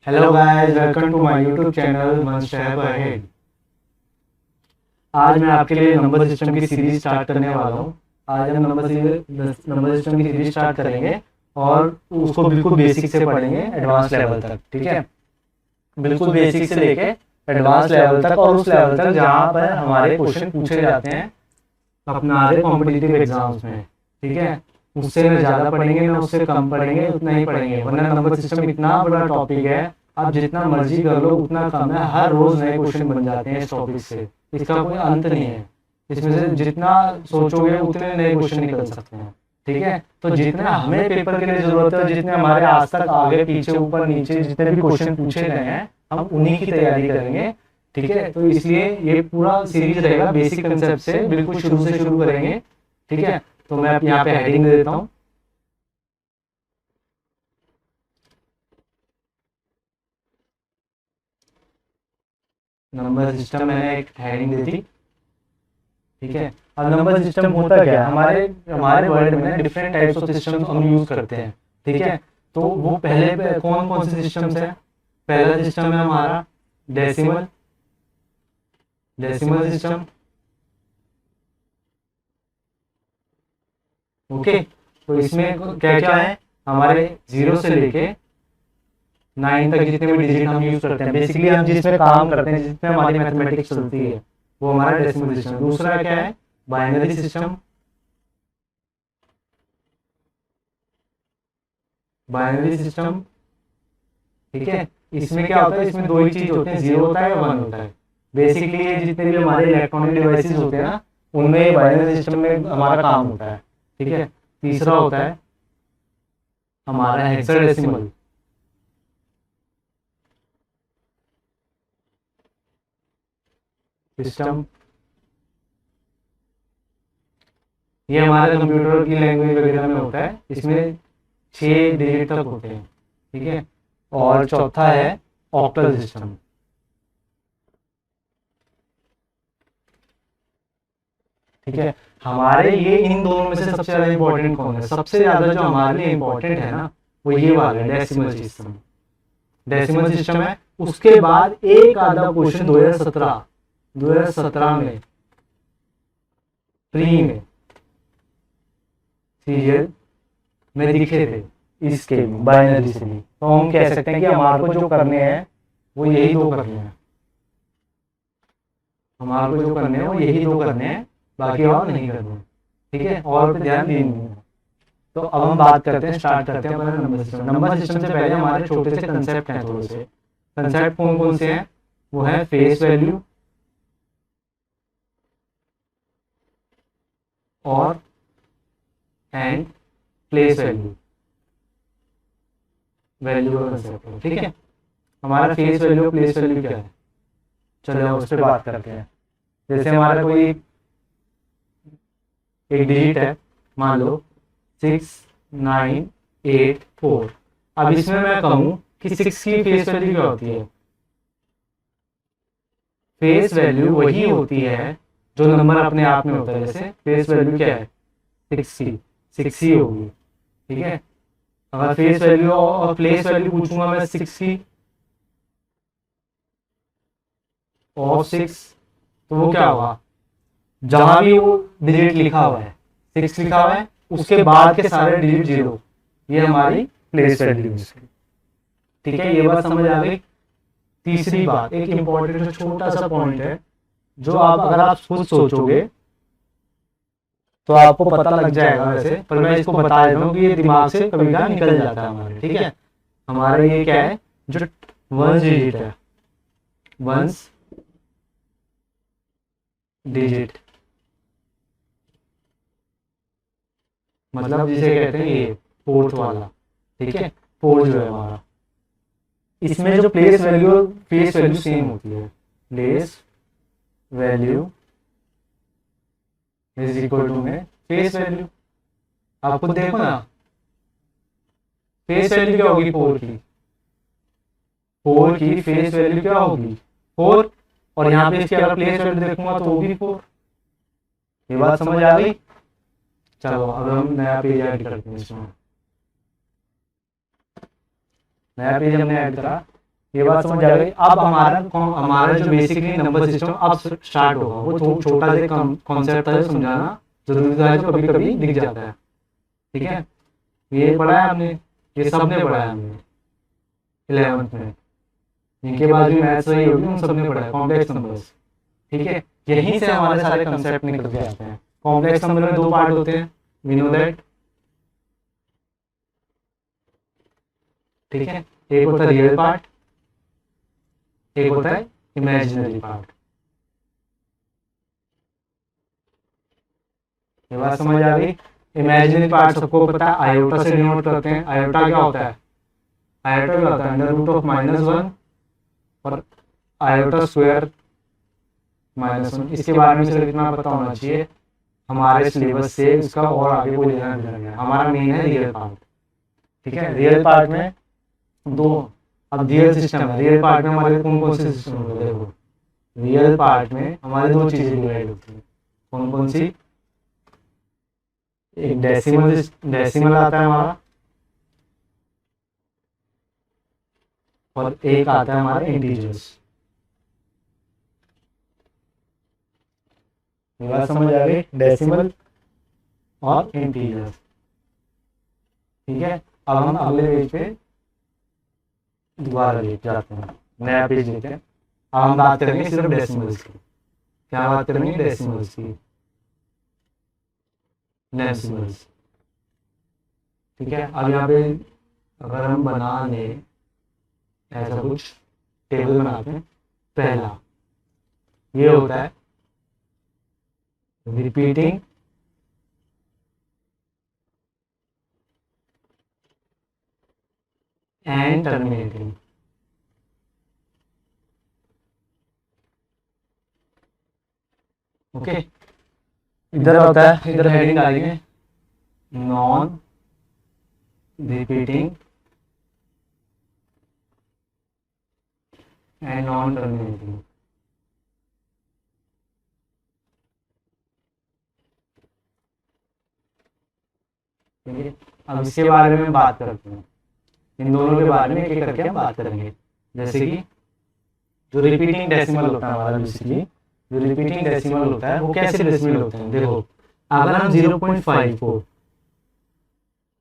Hello guys, welcome to my YouTube channel One Step Ahead. आज मैं आपके लिए नंबर सिस्टम की सीरीज स्टार्ट करने वाला हूँ। आज हम नंबर सिस्टम की सीरीज स्टार्ट करेंगे और उसको बिल्कुल बेसिक से पढ़ेंगे एडवांस लेवल तक। ठीक है, बिल्कुल बेसिक से लेके एडवांस लेवल तक, और उस लेवल तक जहाँ पर हमारे क्वेश्चन पूछे जाते हैं हमारे कॉम्पिटिटिव एग्जाम्स में। ठीक है, उससे ना ज़्यादा पढ़ेंगे ना उससे कम पढ़ेंगे, उतना ही पढ़ेंगे, वरना नंबर सिस्टम इतना बड़ा टॉपिक है, आप जितना मर्जी कर लो उतना कम है। हर रोज़ नए क्वेश्चन बन जाते हैं इस टॉपिक से, इसका कोई अंत नहीं है। इसमें से जितना सोचोगे उतने नए क्वेश्चन निकल सकते हैं। ठीक है, तो जितना हमें पेपर के लिए ज़रूरत है, जितने हमारे आज तक आगे पीछे ऊपर नीचे जितने भी क्वेश्चन पूछे गए हैं, हम उन्हीं की तैयारी करेंगे। ठीक है, तो इसलिए ये पूरा सीरीज रहेगा बेसिक कंसेप्ट से, बिल्कुल शुरू से शुरू करेंगे। ठीक है, तो मैं अब यहाँ पे हेडिंग दे देता हूँ। नंबर सिस्टम मैंने एक हेडिंग दी थी। ठीक है, अब नंबर सिस्टम होता क्या है, हमारे हमारे वर्ल्ड में डिफरेंट टाइप्स ऑफ सिस्टम हम यूज करते हैं। ठीक है, तो वो पहले कौन कौन से सिस्टम्स हैं। पहला सिस्टम है हमारा डेसिमल डेसिमल सिस्टम। ओके, तो इसमें क्या क्या है, हमारे जीरो से लेके 9 तक जितने भी डिजिट हम यूज करते हैं, बेसिकली हम जिसमें काम करते हैं, जिसमें हमारी मैथमेटिक्स चलती है, वो हमारा डेसिमल सिस्टम। दूसरा क्या है, बाइनरी सिस्टम। बाइनरी सिस्टम, ठीक है, इसमें क्या होता है, इसमें दो ही चीज होते हैं, जीरो होता है या वन होता है। बेसिकली ये जितने भी हमारे इलेक्ट्रॉनिक डिवाइसेस होते हैं ना, उनमें बाइनरी सिस्टम में हमारा काम होता है। ठीक है, तीसरा होता है हमारा हेक्साडेसिमल सिस्टम। ये हमारे कंप्यूटर की लैंग्वेज वगैरह में होता है, इसमें 6 डिजिट तक होते हैं। ठीक है, और चौथा है ऑक्टल सिस्टम। ठीक है, हमारे ये इन दोनों में से सबसे ज्यादा इंपॉर्टेंट कौन है, सबसे ज्यादा जो हमारे लिए इंपॉर्टेंट है ना, वो ये वाला डेसिमल सिस्टम। डेसिमल सिस्टम है, उसके बाद एक आधा क्वेश्चन 2017 में प्री में सीरियल में दिखे थे, इसके बाइनरी से भी। तो हम कह सकते हैं कि हमारे को जो करने हैं वो यही दो करने हैं, हमारे को जो करने हैं वो यही दो करने हैं, बाकी और नहीं करने। ठीक है, और पे ध्यान देनी है। तो अब हम बात करते हैं, स्टार्ट करते हैं अपना नंबर सिस्टम। नंबर सिस्टम से पहले हमारे छोटे से कंसेप्ट हैं, थोड़े से कंसेप्ट कौन कौन से हैं, वो है फेस वैल्यू और एंड प्लेस वैल्यू। वैल्यू का कंसेप्ट है, ठीक है। हमारा फेस वैल्यू प्लेस वैल्यू क्या है, चलो उस पर बात करते हैं। जैसे हमारा कोई एक डिजिट है, मान लो 6984। अब इसमें मैं कहूँ कि 6 की फेस वैल्यू क्या होती है। फेस वैल्यू वही होती है जो नंबर अपने आप में होता है। जैसे फेस वैल्यू क्या है, 6 ही होगी। ठीक है, अगर फेस वैल्यू और प्लेस वैल्यू पूछूंगा मैं 6 की और 6, तो वो क्या होगा, जहां भी वो डिजिट लिखा हुआ है, 6 लिखा हुआ है, उसके बाद के सारे डिजिट 0, ये हमारी प्लेस वैल्यू है। ठीक है, ये बात समझ आ गई। तीसरी बात, एक इंपॉर्टेंट छोटा सा पॉइंट है, जो आप अगर आप खुद सोचोगे तो आपको पता लग जाएगा वैसे, पर मैं इसको बता देता हूँ कि ये दिमाग से कभी कभी निकल जाता है हमारे। ठीक है, हमारा ये क्या है, जो वंस डिजिट है, वंस डिजिट, मतलब जिसे कहते हैं ये फोर्थ वाला। ठीक है, फोर्थ जो है हमारा, इसमें जो place value face value same होती है। Place value is equal to में फेस वैल्यू। आप खुद देखो ना, फेस वैल्यू क्या होगी, 4 की फेस वैल्यू क्या होगी 4, और यहाँ पे इसकी अगर प्लेस वैल्यू देखूंगा तो वो भी 4। ये बात समझ आ गई। चलो अब हम नया पेज ऐड करते हैं इसमें। नया पेज हमने ऐड करा, ये बात समझ आ गई। अब हमारा जो बेसिकली नंबर सिस्टम अब स्टार्ट होगा। वो छोटा सा कॉन्सेप्ट था, समझाना जरूरी था, जो कभी कभी दिख जाता है। ठीक है, ये पढ़ा है हमने, ये सबने पढ़ा है हमने 11th में। इनके बाद भी मैथ्स वही होगी, हम सबने पढ़ा है कॉम्प्लेक्स नंबर्स। ठीक है, यहीं से हमारे सारे कंसेप्ट निकल के आते हैं। कॉम्प्लेक्स नंबर में दो पार्ट होते हैं, वी नो दैट। ठीक है, एक होता है रियल पार्ट, एक होता है इमेजिनरी पार्ट। ये बात समझ आ गई। इमेजिनरी पार्ट सबको पता है, आयोटा से डिनोट करते हैं। आयोटा क्या होता है? आयोटा क्या होता है? अंडर रूट ऑफ -1 और आयोटा स्क्वायर -1। इसके बारे में सिर्फ इतना पता होना चाहिए, हमारे सिलेबस से इसका और आगे कोई लेना देना है। हमारा मेन है रियल पार्ट। ठीक है, रियल पार्ट में दो, अब रियल सिस्टम है। रियल पार्ट में हमारे कौन कौन से सिस्टम होते हैं? देखो, रियल पार्ट में हमारे दो चीजें डिवाइड होती हैं। कौन कौन सी? एक डेसिमल आता है हमारा, और एक आता है हमारा इंटीजर्स। ये बात समझ आ गई, डेसिमल और इंटीजर्स। ठीक है, अब हम अगले पेज पे दोबारा लेके जाते हैं, नया पेज लेते हैं। अब हम बात करेंगे सिर्फ डेसिमल्स की। क्या बात करेंगे? डेसिमल्स की, डेसिमल्स। ठीक है, अब यहाँ पे अगर हम बना लें ऐसा कुछ टेबल बनाते हैं। पहला ये होता है रिपीटिंग एंड टर्मिनेटिंग। ओके, इधर होता है, इधर हेडिंग डालेंगे non repeating and non terminating. ठीक है, अब इसके बारे में बात करते हैं। इन दोनों के बारे में एक एक करके हम बात करेंगे। जैसे कि जो रिपीटिंग डेसिमल होता है हमारा, बेसिकली जो रिपीटिंग डेसिमल होता है वो कैसे डेसिमल होते हैं? देखो, अगर हम 0.5 को,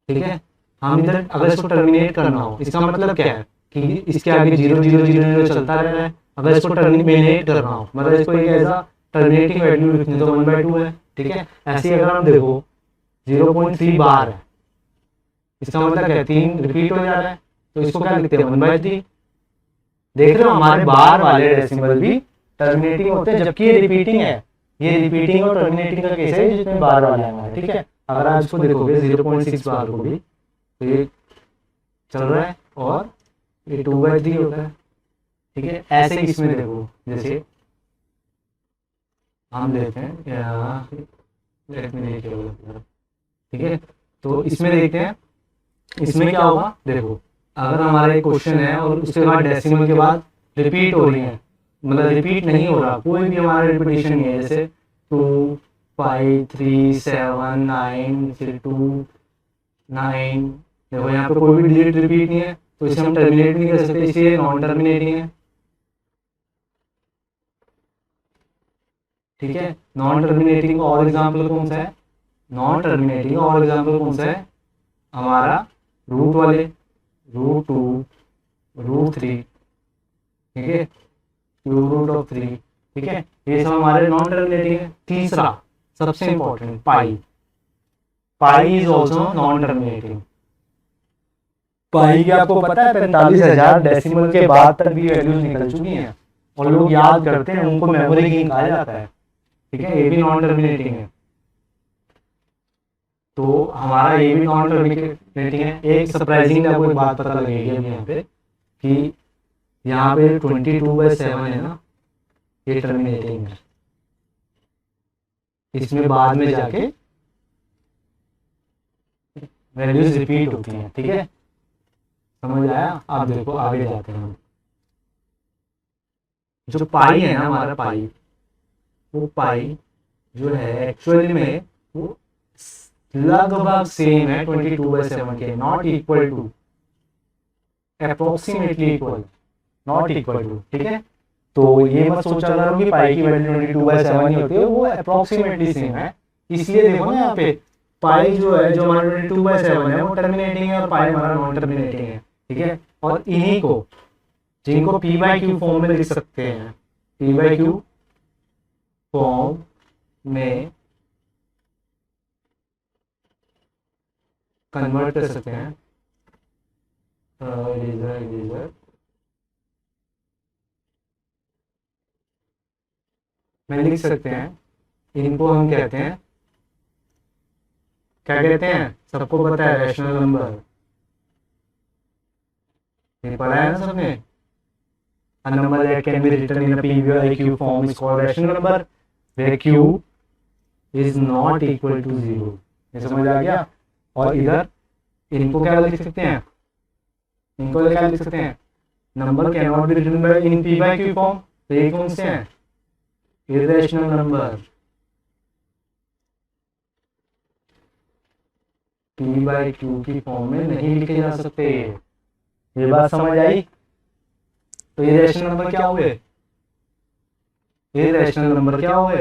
ठीक है, हम इधर अगर इसको टर्मिनेट करना हो, इसका मतलब क्या है कि इसके आगे 0 0 0 0 चलता रह रहा है। अगर इसको टर्मिनेट करना हो, मतलब इसको एक ऐसा टर्मिनेटिंग वैल्यू लिखनी, तो 1/2 है। ठीक है, ऐसे अगर हम देखो 0.3 बार है, इसका मतलब क्या है? 3 रिपीट हो जा रहा है, तो इसको क्या लिखते हैं? 1/3। देख रहे हो, हमारे बार वाले डेसिमल भी टर्मिनेटिंग होते हैं, जबकि ये रिपीटिंग है। ये रिपीटिंग और टर्मिनेटिंग का केस है जितने बार वाले हैं हमारे। ठीक है, अगर आप इसको देखोगे 0.6 बार को भी, तो ये चल रहा है और ये 2/3 होता है। ठीक है, ऐसे ही इसमें देखो, जैसे हम लेते हैं, ठीक है, तो इसमें देखते हैं, इसमें क्या होगा? देखो, अगर हमारा एक क्वेश्चन है और उसके बाद डेसिमल के बाद रिपीट हो रही है, मतलब रिपीट नहीं हो रहा, कोई भी हमारा रिपीटेशन नहीं है, जैसे 2 5 3 7 9 फिर 2 9, देखो यहाँ पे कोई भी डिजिट रिपीट नहीं है, तो इसे हम टर्मिनेट नहीं कर सकते, इसलिए नॉन टर्मिनेटिंग है। ठीक है, नॉन टर्मिनेटिंग और एग्जाम्पल कौन सा है? नॉन टर्मिनेटिंग और एग्जाम्पल कौन सा है? हमारा रूट वाले, √2 √3, ठीक है, √3। ठीक है, ये सब हमारे नॉन टर्मिनेटिंग है। तीसरा सबसे important, pi. Pi is also non terminating. Pi की आपको पता है 45,000 डेसिमल के बाद तक भी वैल्यूज निकल चुकी हैं, और लोग याद करते हैं, उनको मेमोरी गेन कहा जाता है। ठीक है, ये भी नॉन टर्मिनेटिंग है। तो हमारा ये भी नॉन टर्मिनेटिंग है। एक सरप्राइजिंग आपको एक बात पता लगेगी अभी यहाँ पे, कि यहाँ पे 22/7 है ना, ये टर्मिनेटिंग है। इसमें बाद में जाके वैल्यूज रिपीट होती हैं। ठीक है, समझ आया? आप देखो, आगे जाते हैं। जो पाई है ना हमारा, पाई, वो पाई जो है एक्चुअली में वो लगभग सेम है 22/7 के, not equal to, approximately equal. Not equal to, ठीक है। तो ये मत सोचा करो कि पाई की वैल्यू 22/7 ही होती है, वो अप्रोक्सीमेटली सेम है। इसलिए देखो ना यहाँ पे पाई जो है, जो हमारा 22/7 है वो टर्मिनेटिंग है और पाई हमारा नॉन टर्मिनेटिंग है, ठीक है। और इन्हीं को, जिनको पी बाई क्यू फॉर्म में लिख सकते हैं, पी बाई क्यू फॉर्म में कन्वर्ट कर सकते हैं, इरेजर में लिख सकते हैं। इनको हम कहते हैं, क्या कहते हैं, सबको पता है, रैशनल नंबर। ये पढ़ा है ना सबने। A number that can be written in a PVQ form is called rational number where Q is not equal to 0। ये समझ आ गया। और इधर इनको क्या लिख सकते हैं, इनको क्या लिख सकते हैं, number can not be written by in P by Q form. तो ये कौन से हैं, irrational number, P by Q की फॉर्म में नहीं लिखे जा सकते। ये बात समझ आई। तो ये रैशनल नंबर क्या हुए, ये रैशनल नंबर क्या हुए,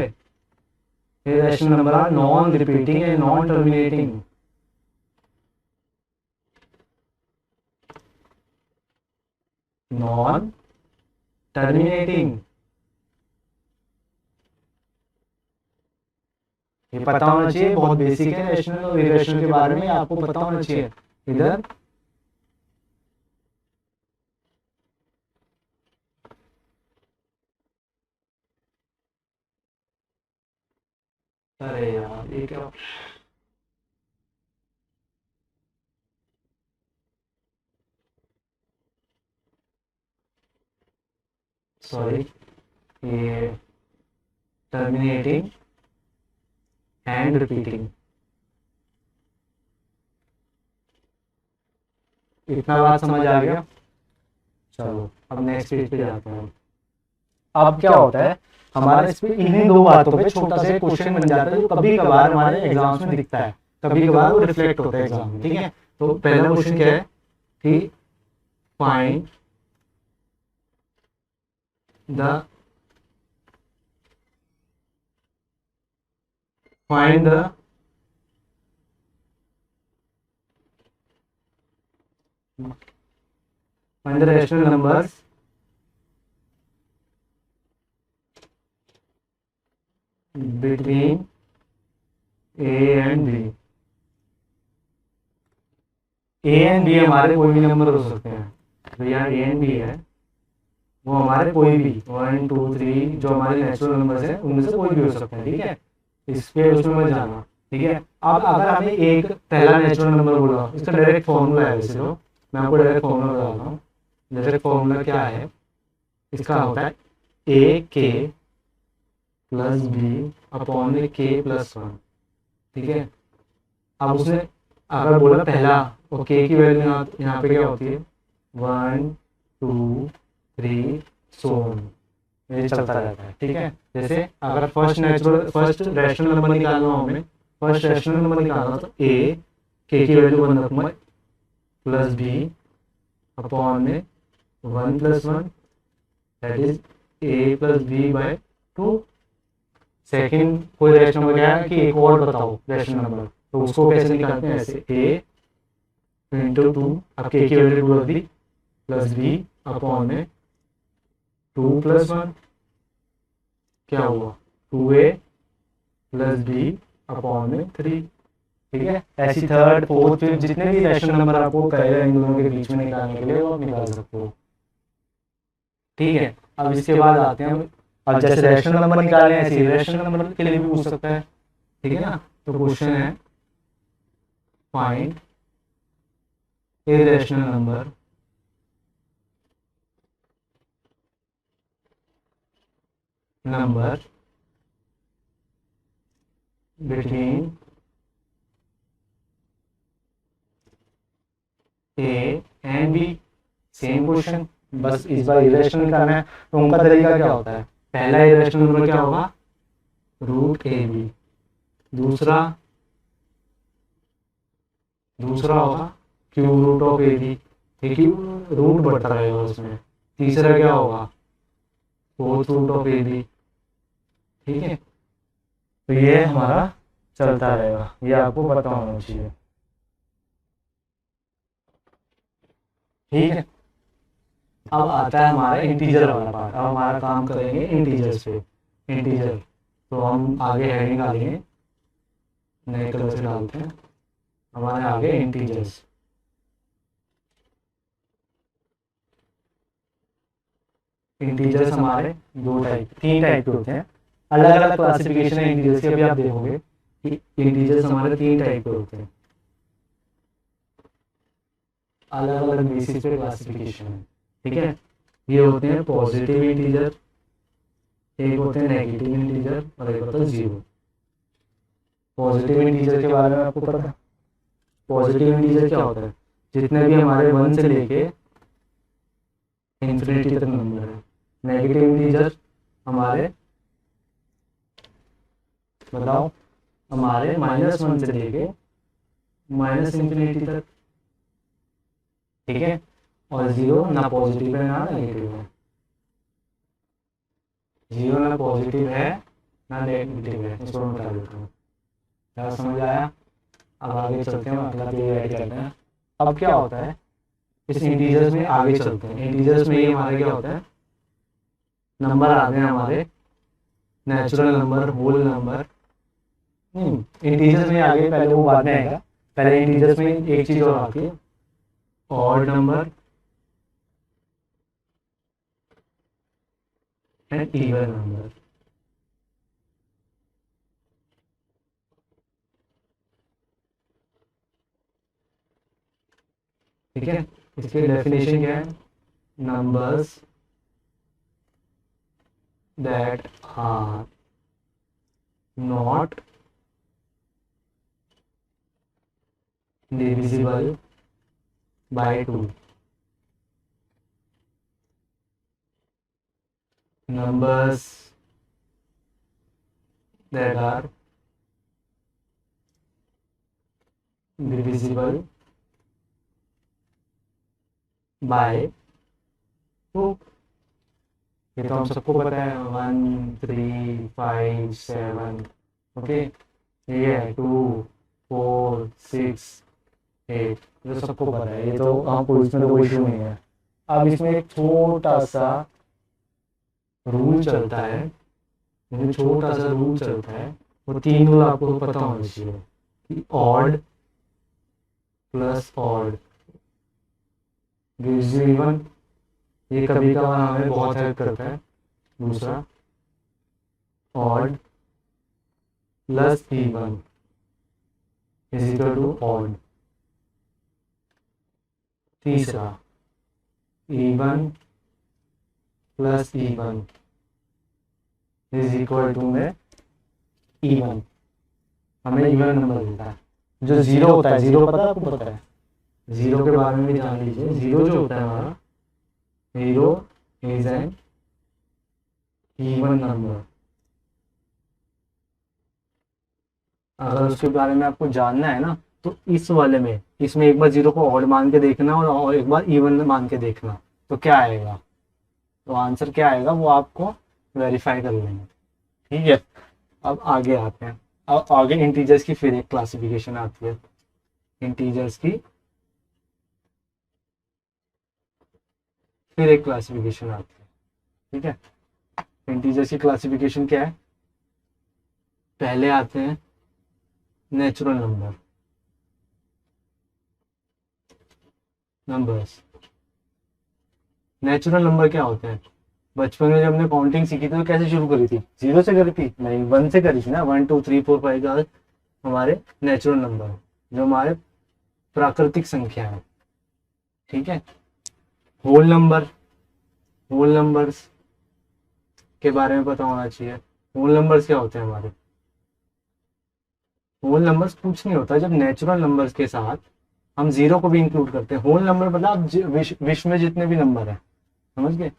ये rational number are non repeating and non terminating. Non terminating, ये पता होना चाहिए, बहुत बेसिक है रैशनल और इरेशनल के बारे में, आपको पता होना चाहिए। इधर अरे यार ये क्या, सॉरी, ये टर्मिनेटिंग एंड रिपीटिंग, इतना बात समझ आ गया। चलो अब नेक्स्ट पेज पे जाते हैं। अब क्या होता है हमारे इस पे, इन्हीं दो बातों पे छोटा सा क्वेश्चन बन जाता है जो कभी कभार हमारे एग्जाम्स में दिखता है, कभी कभार वो रिफ्लेक्ट होता है एग्जाम में, ठीक है। तो पहला क्वेश्चन क्या है कि find the find the rational numbers between a and b। a and b हमारे कोई भी नंबर हो सकते हैं, तो यहाँ a and b है, वो हमारे कोई भी 1 2 3 जो हमारे नेचुरल नंबर्स हैं उनमें से कोई भी हो सकते हैं, ठीक है। इस पे उसमें मत जाना, ठीक है। अब अगर हमें एक पहला नेचुरल नंबर बोला, इसका डायरेक्ट फॉर्मूला है वैसे, तो मैं आपको डायरेक्ट फॉर्मूला बताता हूँ। डायरेक्ट फॉर्मूला क्या है इसका, होता है ए के प्लस बी अपॉन में के प्लस 1, ठीक है। अब उसने अगर बोला पहला, और के की वैल्यू यहाँ पे क्या होती है 1 2 3 सो ये चलता रहता है, ठीक है। जैसे अगर फर्स्ट रैशनल नंबर निकालना हो हमें, फर्स्ट रैशनल नंबर निकालना, तो ए के की वैल्यू 1 रखूंगा प्लस बी अपॉन में 1 + 1 that is A plus B by 2। Second कोई रैशनल नंबर क्या है कि एक और बताओ रैशनल नंबर, तो उसको कैसे निकालते हैं, ऐसे ए इंटू 2, अब के की वैल्यू 2 रख दी, प्लस बी अपॉन में 2 + 1 क्या हुआ 2a प्लस बी अपॉन में 3, ठीक है। ऐसी थर्ड फोर्थ फिफ्थ जितने भी रैशनल नंबर आपको कहेगा इन दोनों के बीच में निकालने के लिए, वो आप निकाल सकते हो, ठीक है। अब इसके बाद आते हैं, अब जैसे रैशनल नंबर निकाले हैं ऐसे रैशनल नंबर के लिए भी पूछ सकता है, ठीक है ना। तो क्वेश्चन है find irrational number between A and B. Same question, बस इस बार इरेशनल करना है। तो उनका तरीका क्या होता है, पहला इरेशनल नंबर क्या होगा √ab, दूसरा होगा cube root of ab, root बढ़ता रहेगा उसमें, तीसरा क्या होगा, fourth root of A B. ठीक है, तो ये हमारा चलता रहेगा, ये आपको पता होना चाहिए। ठीक है, अब आता है हमारा इंटीजर वाला पार्ट। अब हमारा काम करेंगे इंटीजर्स पे। इंटीजर तो हम आगे हेडिंग डालेंगे, नए कलर से डालते हैं, हमारे आगे इंटीजर्स। इंटीजर्स हमारे तीन टाइप के होते हैं, अलग अलग क्लासिफिकेशन है इंटीजर्स की। अभी आप देखोगे कि इंटीजर्स हमारे तीन टाइप के होते हैं, अलग अलग बेसिस पे क्लासिफिकेशन है। ठीक है, ये होते हैं पॉजिटिव इंटीजर, एक होते हैं नेगेटिव इंटीजर और एक होता है जीरो। पॉजिटिव इंटीजर के बारे में आपको पता है? पॉजिटिव इंटीजर क्या होता है, जितने भी हमारे 1 से लेके इंफिनिटी तक नंबर है। नेगेटिव इंटीजर हमारे, बताओ, हमारे -1 से लेके -इंफिनिटी तक। ठीक है, और जीरो ना पॉजिटिव है ना नेगेटिव है। जीरो ना पॉजिटिव है ना नेगेटिव है, इसको मैं बता देता हूँ। क्या समझ आया? अब आगे चलते हैं, अगला पेज ऐड करते हैं। अब क्या होता है इस इंटीजर्स में, आगे चलते हैं। इंटीजर्स में ये हमारा क्या होता है, नंबर आते हैं हमारे natural number, whole number. Integers में आगे, पहले वो बाद में आएगा। पहले इंटीजर्स में एक चीज और आती है, odd number and even number. ठीक है, इसकी डेफिनेशन क्या है, numbers that are not divisible by 2, numbers that are divisible by 2। ये तो हम सबको पता है, 1, 3, 5, 7। ओके, ये है 2, 4, 6, 8, ये सबको पता है। ये तो हमको, इसमें तो कोई इशू नहीं है। अब इसमें एक छोटा सा रूल चलता है, इसमें छोटा सा रूल चलता है, वो 3 रूल आपको पता होना चाहिए कि odd plus odd gives you even. ये कभी कभार हमें बहुत हेल्प करता है। दूसरा, odd plus even is equal to odd. तीसरा, even plus even is equal to में इवन, हमें इवन नंबर देता है। जो जीरो होता है, जीरो पता है आपको? पता है, जीरो के बारे में भी जान लीजिए। जीरो जो होता है हमारा, zero is an even number. अगर उसके बारे में आपको जानना है ना, तो इस वाले में, इसमें एक बार जीरो को ऑड मान के देखना और एक बार इवन मान के देखना, तो क्या आएगा, तो आंसर क्या आएगा वो आपको वेरीफाई कर लेंगे। ठीक है, अब आगे आते हैं। अब आगे इंटीजर्स की फिर एक क्लासिफिकेशन आती है, इंटीजर्स की फिर एक क्लासिफिकेशन आती है। ठीक है, इंटीजर्स की क्लासिफिकेशन क्या है, पहले आते हैं natural number, numbers. Natural number क्या होते हैं, बचपन में जब हमने काउंटिंग सीखी थी तो कैसे शुरू करी थी, जीरो से करी थी? नहीं, 1 से करी थी ना। 1, 2, 3, 4, 5 का हमारे नेचुरल नंबर, जो हमारे प्राकृतिक संख्या है। ठीक है, होल नंबर, होल नंबर्स के बारे में पता होना चाहिए। होल नंबर्स क्या होते हैं हमारे, होल नंबर्स कुछ नहीं होता जब नेचुरल नंबर्स के साथ हम जीरो को भी इंक्लूड करते हैं। होल नंबर मतलब विश्व में जितने भी नंबर है, समझ गए,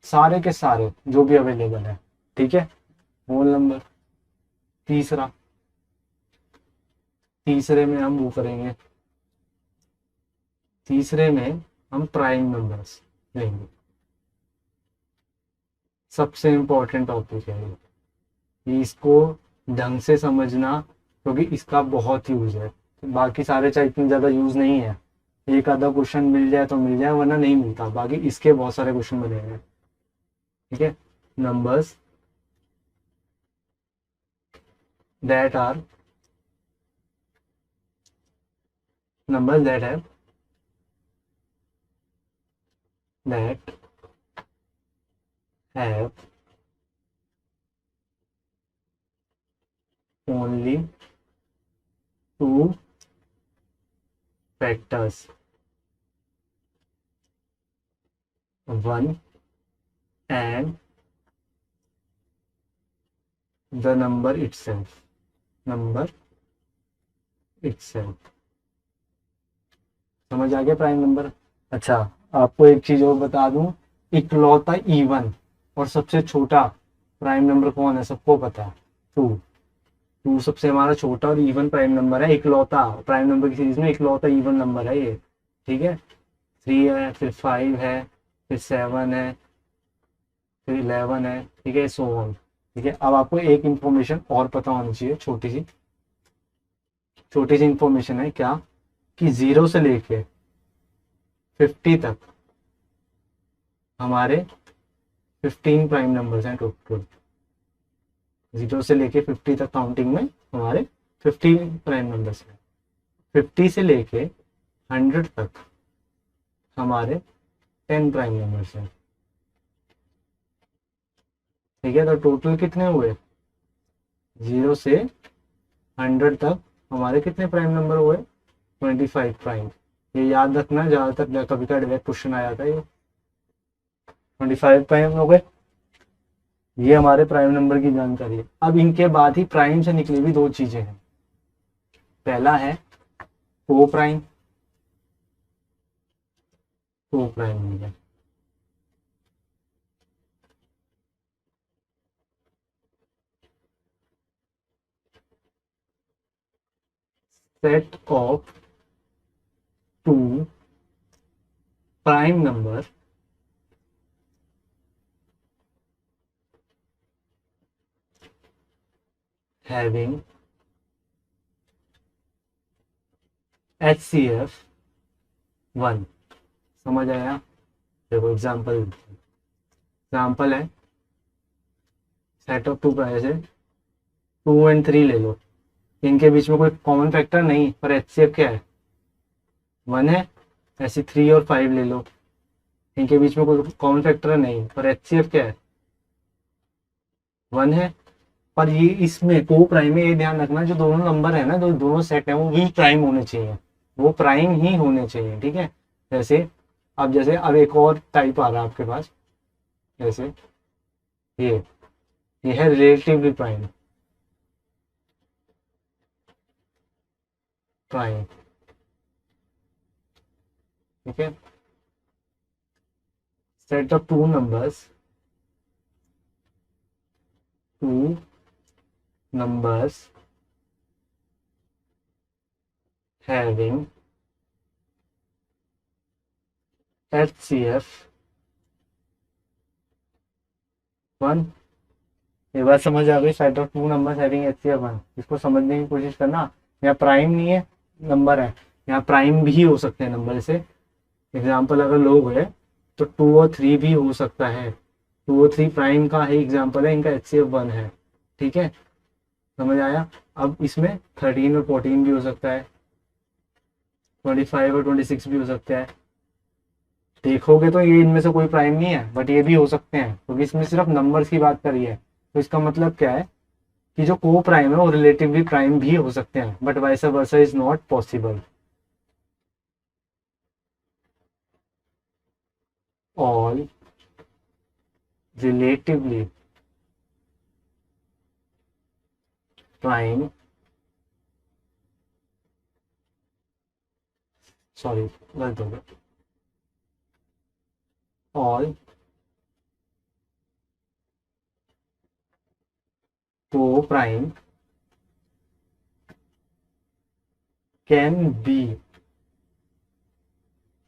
सारे के सारे जो भी अवेलेबल है। ठीक है, होल नंबर। तीसरा, तीसरे में हम वो करेंगे, तीसरे में हम प्राइम नंबर्स लेंगे। सबसे इम्पोर्टेंट टॉपिक है ये, इसको ढंग से समझना, क्योंकि इसका बहुत यूज है। बाकी सारे चाहे इतनी ज़्यादा यूज नहीं है, एक आधा क्वेश्चन मिल जाए तो मिल जाए, वरना नहीं मिलता। बाकी इसके बहुत सारे क्वेश्चन बनेंगे, ठीक है। Numbers that are numbers that have only two factors, one and the number itself, number itself। समझ आ गया प्राइम नंबर। अच्छा, आपको एक चीज और बता दूं, इकलौता इवन और सबसे छोटा प्राइम नंबर कौन है, सबको पता है, टू। टू सबसे हमारा छोटा और इवन प्राइम नंबर है, इकलौता प्राइम नंबर की सीरीज में इकलौता इवन नंबर है ये, ठीक है। 3 है, फिर 5 है, फिर 7 है, फिर 11 है, ठीक है, सो ऑन। ठीक है, अब आपको एक इंफॉर्मेशन और पता होनी चाहिए, छोटी सी इंफॉर्मेशन है क्या, कि 0 से लेके 50 तक हमारे 15 प्राइम नंबर्स हैं टोटल। 0 से लेके 50 तक काउंटिंग में हमारे 15 प्राइम नंबर्स हैं। 50 से लेके 100 तक हमारे 10 प्राइम नंबर्स हैं, ठीक है। तो टोटल कितने हुए, 0 से 100 तक हमारे कितने प्राइम नंबर हुए, 25 प्राइम। ये याद रखना, ज्यादातर कभी का डायरेक्ट क्वेश्चन आया था ये। 25 प्राइम हो गए, ये हमारे प्राइम नंबर की जानकारी है। अब इनके बाद ही प्राइम से निकली हुई दो चीजें हैं। पहला है coprime, coprime number. Set of two prime number having HCF 1। समझ आया। देखो एग्जाम्पल है, सेट ऑफ टू प्राइम है, 2 एंड 3 ले लो, इनके बीच में कोई कॉमन फैक्टर नहीं, पर HCF क्या है, 1 है। ऐसे 3 और 5 ले लो, इनके बीच में कोई कॉमन फैक्टर नहीं, पर HCF क्या है, 1 है। पर ये इसमें को प्राइम में ये ध्यान रखना, जो दोनों नंबर है ना, जो दोनों सेट है, वो भी प्राइम होने चाहिए, वो प्राइम ही होने चाहिए, ठीक है। जैसे अब एक और टाइप आ रहा है आपके पास, जैसे ये ये है रिलेटिवली प्राइम, प्राइम, ठीक है। Set of two numbers, two numbers having HCF 1। ये बात समझ आ गई, set of two numbers having HCF 1। इसको समझने की कोशिश करना, यहाँ प्राइम नहीं है, नंबर है, यहाँ प्राइम भी हो सकते हैं नंबर से। एग्जाम्पल अगर लोग है तो 2 और 3 भी हो सकता है, 2 और 3 प्राइम का ही एग्जाम्पल है, इनका HCF 1 है, ठीक है। समझ आया। अब इसमें 13 और 14 भी हो सकता है, 25 और 26 भी हो सकता है। देखोगे तो ये इनमें से कोई प्राइम नहीं है, बट ये भी हो सकते हैं, क्योंकि इसमें सिर्फ नंबर्स की बात करी है। तो इसका मतलब क्या है, कि जो को प्राइम है वो रिलेटिवली प्राइम भी हो सकते हैं, but vice versa is not possible. All relatively prime, sorry गलत हो गया, ऑल को prime can be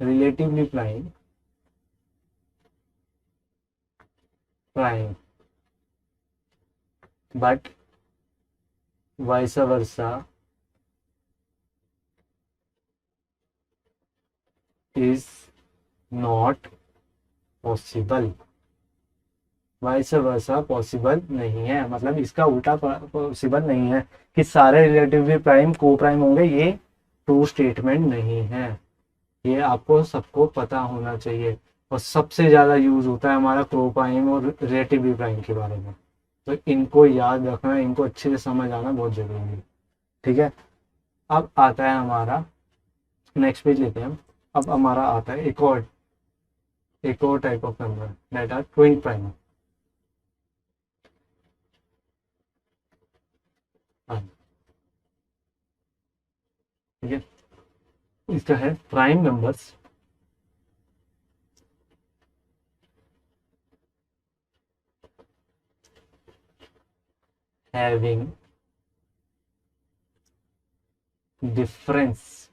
relatively prime but vice versa is not possible. Vice versa possible नहीं है, मतलब इसका उल्टा पॉसिबल नहीं है कि सारे रिलेटिवली प्राइम को प्राइम होंगे, ये ट्रू स्टेटमेंट नहीं है। ये आपको सबको पता होना चाहिए, और सबसे ज़्यादा यूज होता है हमारा को प्राइम और रिलेटिवली प्राइम के बारे में। तो इनको याद रखना, इनको अच्छे से समझ आना बहुत जरूरी है, ठीक है। अब आता है हमारा नेक्स्ट पेज लेते हैं हम। अब हमारा आता है एक और type of number, that are twin prime. ठीक है, इसका है prime numbers having difference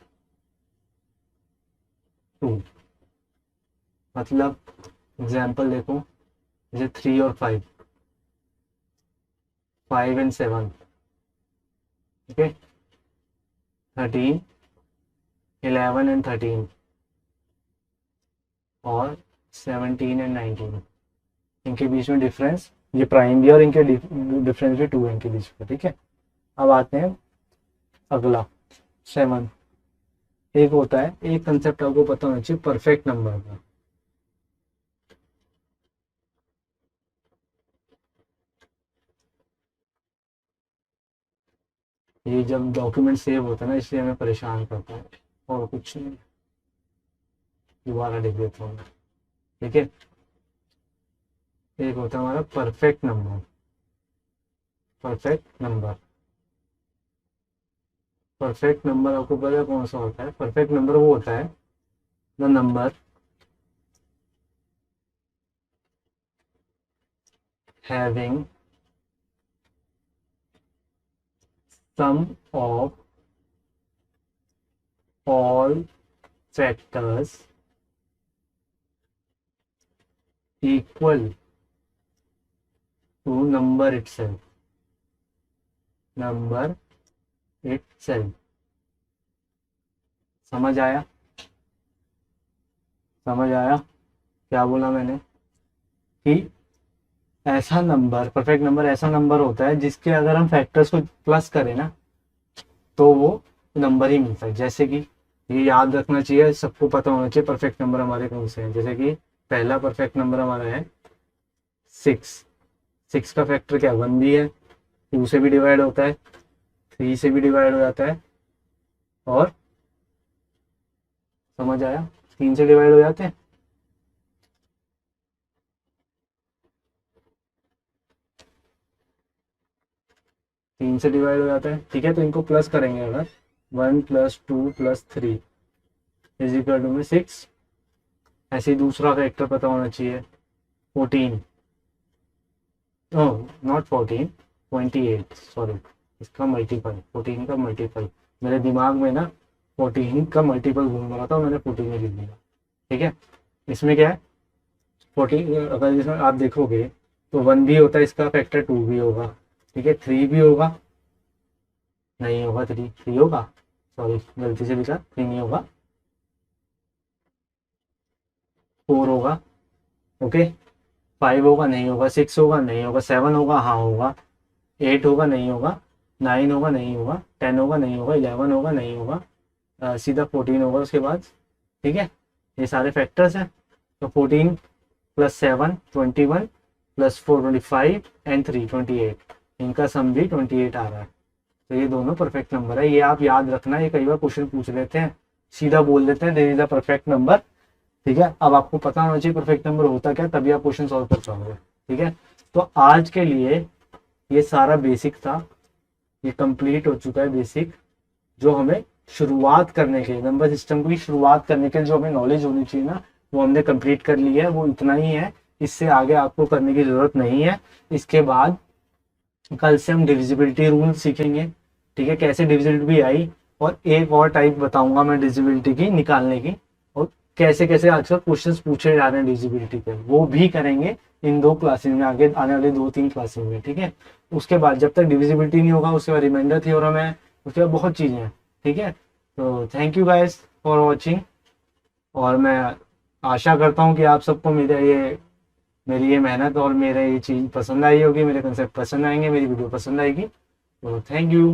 two. मतलब एग्जाम्पल देखो, जैसे 3 और 5, 5 एंड 7, ठीक है, 13, 11 एंड 13, और 17 एंड 19, इनके बीच में डिफरेंस, ये प्राइम भी और इनके डिफरेंस भी 2 है इनके बीच में, ठीक है। अब आते हैं अगला 7। एक होता है, एक कंसेप्ट आपको पता होना चाहिए परफेक्ट नंबर का। ये जब डॉक्यूमेंट सेव होता है ना, इसलिए हमें परेशान करता है, और कुछ नहीं। दोबारा लिख देता हूँ, ठीक है। एक होता है हमारा perfect number. Perfect number, perfect number आपको पता है कौन सा होता है? परफेक्ट नंबर वो होता है the number having sum of all factors equal to number itself. Number itself, समझ आया? समझ आया क्या बोला मैंने? कि ऐसा नंबर, परफेक्ट नंबर ऐसा नंबर होता है जिसके अगर हम फैक्टर्स को प्लस करें ना, तो वो नंबर ही मिलता है। जैसे कि ये याद रखना चाहिए, सबको पता होना चाहिए परफेक्ट नंबर हमारे कौन से हैं। जैसे कि पहला परफेक्ट नंबर हमारा है 6। 6 का फैक्टर क्या? 1 भी है, 2 से भी डिवाइड होता है, 3 से भी डिवाइड हो जाता है, और समझ आया, 3 से डिवाइड हो जाते हैं। तीन से डिवाइड हो जाता है, ठीक है। तो इनको प्लस करेंगे अगर, 1 + 2 + 3 इज इक्वल टू में 6। ऐसे ही दूसरा फैक्टर पता होना चाहिए 14, नॉट 14, 28, सॉरी, इसका मल्टीपल, 14 का मल्टीपल। मेरे दिमाग में ना 14 का मल्टीपल घूम रहा था, मैंने 14 में लिख दिया, ठीक है। इसमें क्या है, 14 अगर इसमें आप देखोगे तो 1 भी होता है, इसका फैक्टर 2 भी होगा, ठीक है। 3 भी होगा, नहीं होगा, 3 होगा, सॉरी गलती से लिखा, 3 नहीं होगा, 4 होगा, ओके। 5 होगा, नहीं होगा, 6 होगा, नहीं होगा, 7 होगा, हाँ होगा, 8 होगा, नहीं होगा, 9 होगा, नहीं होगा, 10 होगा, नहीं होगा, 11 होगा, नहीं होगा, सीधा 14 होगा उसके बाद, ठीक है। ये सारे फैक्टर्स हैं। तो 14 + 7 21 + 4 25 एंड 3 28, इनका सम भी 28 आ रहा है। तो ये दोनों परफेक्ट नंबर है, ये आप याद रखना। ये कई बार क्वेश्चन पूछ लेते हैं, सीधा बोल देते हैं there is a perfect number, ठीक है। अब आपको पता होना चाहिए परफेक्ट नंबर होता क्या, तभी आप क्वेश्चन सॉल्व कर पाओगे, ठीक है। तो आज के लिए ये सारा बेसिक था, ये कंप्लीट हो चुका है बेसिक, जो हमें शुरुआत करने के, नंबर सिस्टम की शुरुआत करने के जो हमें नॉलेज होनी चाहिए ना, वो हमने कंप्लीट कर ली है। वो इतना ही है, इससे आगे आपको करने की जरूरत नहीं है। इसके बाद कल से हम डिविजिबिलिटी रूल सीखेंगे, ठीक है, कैसे डिविजिबिलिटी आई, और एक और टाइप बताऊंगा मैं डिविजिबिलिटी की निकालने की, और कैसे कैसे आजकल क्वेश्चंस पूछे जा रहे हैं डिविजिबिलिटी पे, वो भी करेंगे इन 2 क्लासेस में, आगे आने वाले 2-3 क्लासेस में, ठीक है। उसके बाद जब तक डिविजिबिलिटी नहीं होगा उसके बाद रिमाइंडर थ्योरम है, उसके बाद बहुत चीज़ें हैं, ठीक है। तो thank you guys for watching, और मैं आशा करता हूँ कि आप सबको मेरी ये मेहनत और मेरे ये चीज़ पसंद आई होगी, मेरे कंसेप्ट पसंद आएंगे, मेरी वीडियो पसंद आएगी। तो थैंक यू।